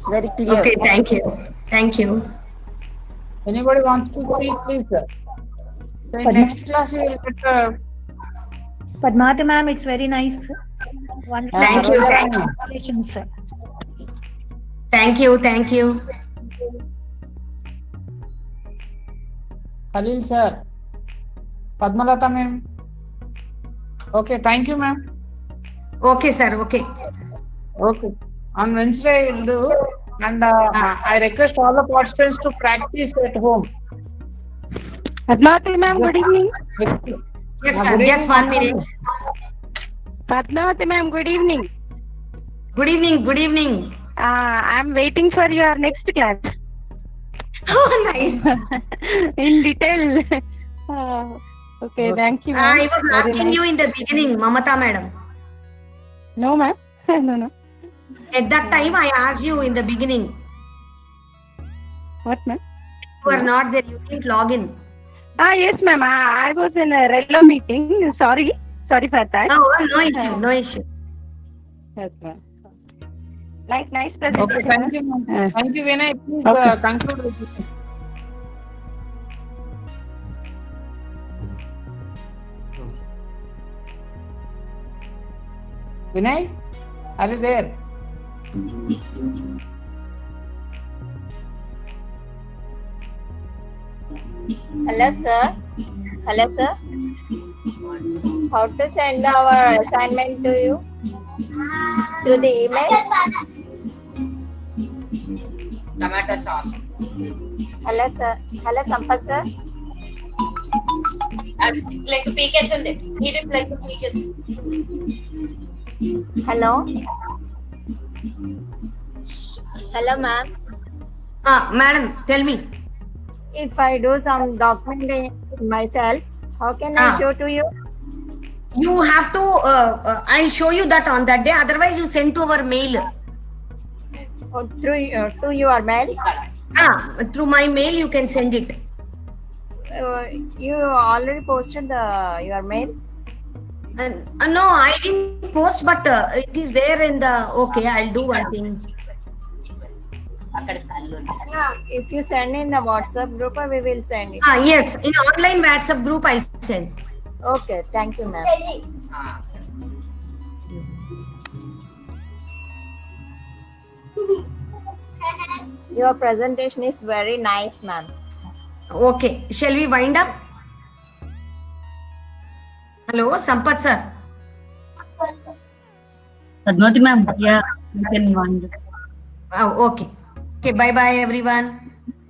Very clear. Okay, thank you. Anybody wants to speak, please? So in next class you will get Padmavati ma'am, it's very nice. Wonderful. Thank you. Congratulations, sir. Thank you. Khalil sir, Padmalata ma'am. Okay, thank you ma'am. Okay, sir, okay. Okay. On Wednesday we'll do, and I request all the participants to practice at home. Padmavati ma'am, good evening. Yes, Good just evening, 1 minute. Padmavati ma'am, good evening. Good evening. I'm waiting for your next class. Oh, nice. In detail. Okay, thank you, ma'am. I was Very asking nice. you in the beginning, Mamata madam. No, ma'am. No. At that time, I asked you in the beginning. What, ma'am? You are not there. You didn't log in. Yes, ma'am. I was in a regular meeting. Sorry for that. Oh, no issue. Yes, ma'am. Nice Okay, presentation. thank you ma'am. Thank you Vinay. Please Okay. conclude the meeting. Vinay, are you there? Hello, sir. How to send our assignment to you? Through the email? Tomato sauce. Hello, sir. Hello, Sampath, sir. Like a PKS ఉంది. Need it like a PKS. Hello? Hello, ma'am. Madam, tell me. If I do some document myself, how can I show to you? You have to, I'll show you that on that day. Otherwise, you send to our mail. Or through to your mail? Through my mail, you can send it. You already posted your mail? No, I didn't post, but it is there in the. Okay, I'll do one thing. If you send in the WhatsApp group, we will send it. Yes, in online WhatsApp group, I'll send. Okay, thank you, ma'am. Your presentation is very nice, ma'am. Okay, shall we wind up? Hello, Sampath sir. Padmavati ma'am, yeah, you can wonder. Okay, bye everyone.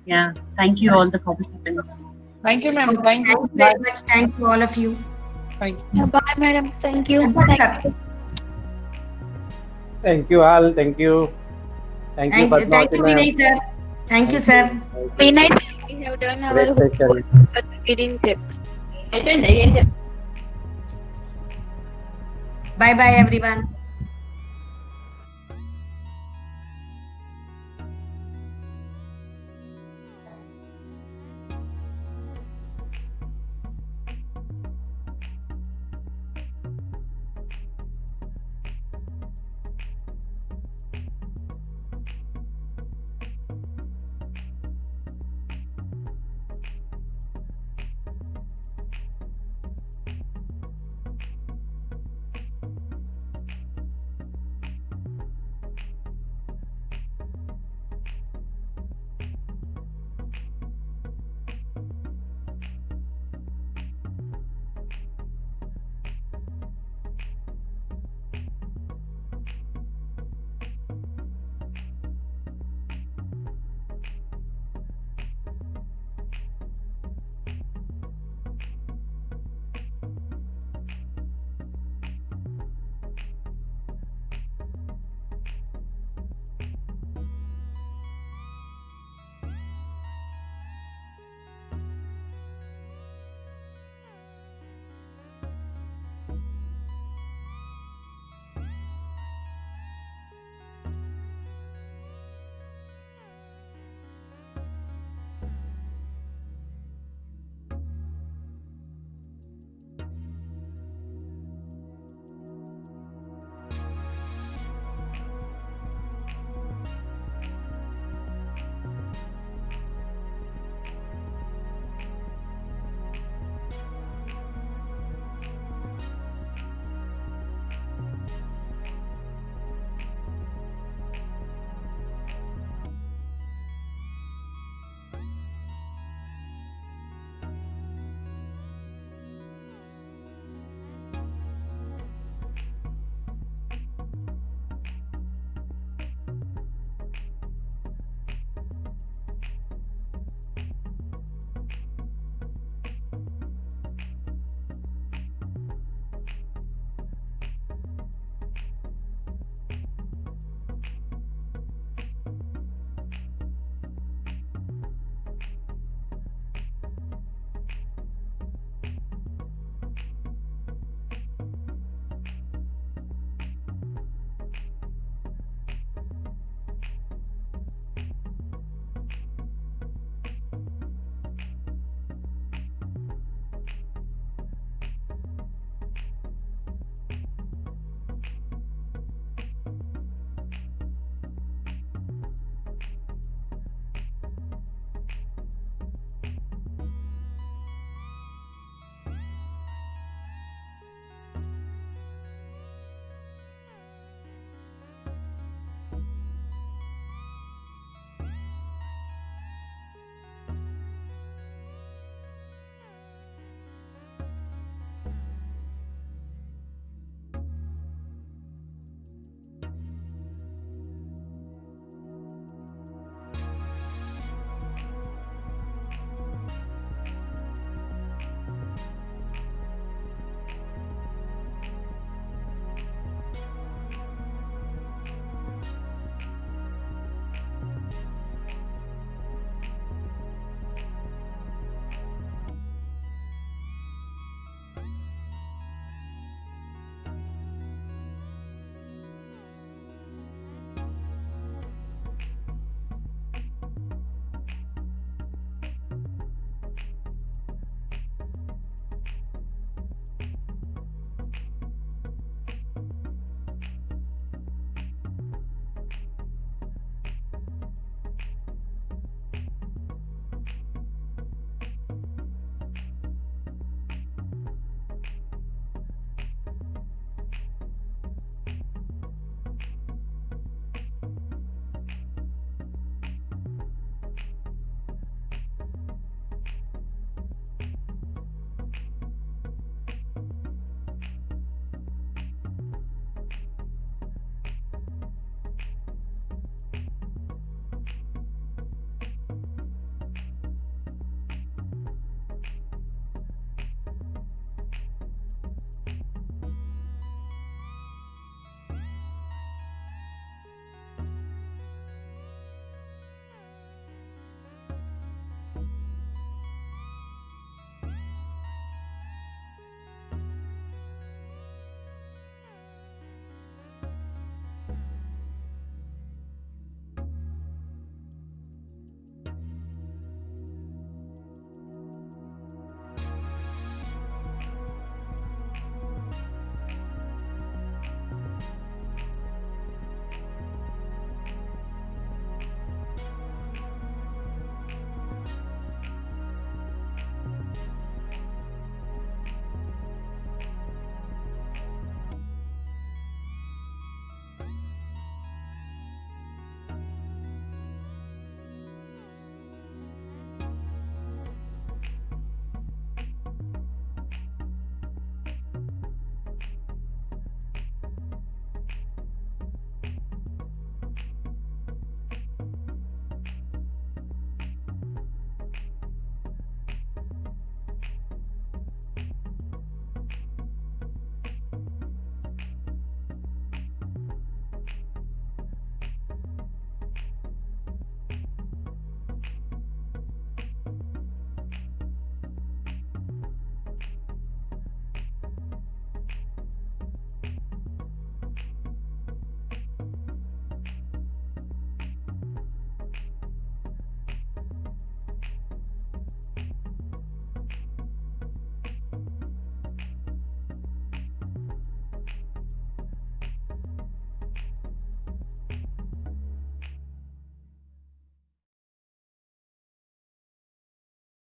Yeah, thank you all the participants. Thank you, ma'am. Thank you. Thank you very much. Thank you, all of you. Thank you. Bye, madam. Thank you. Sampath sir. Thank you all. Thank you. Thank you, Thank you, Padmavati ma'am. Vinay sir. Thank you, sir. Be nice. We have done our Great session. but we didn't tip. Bye everyone.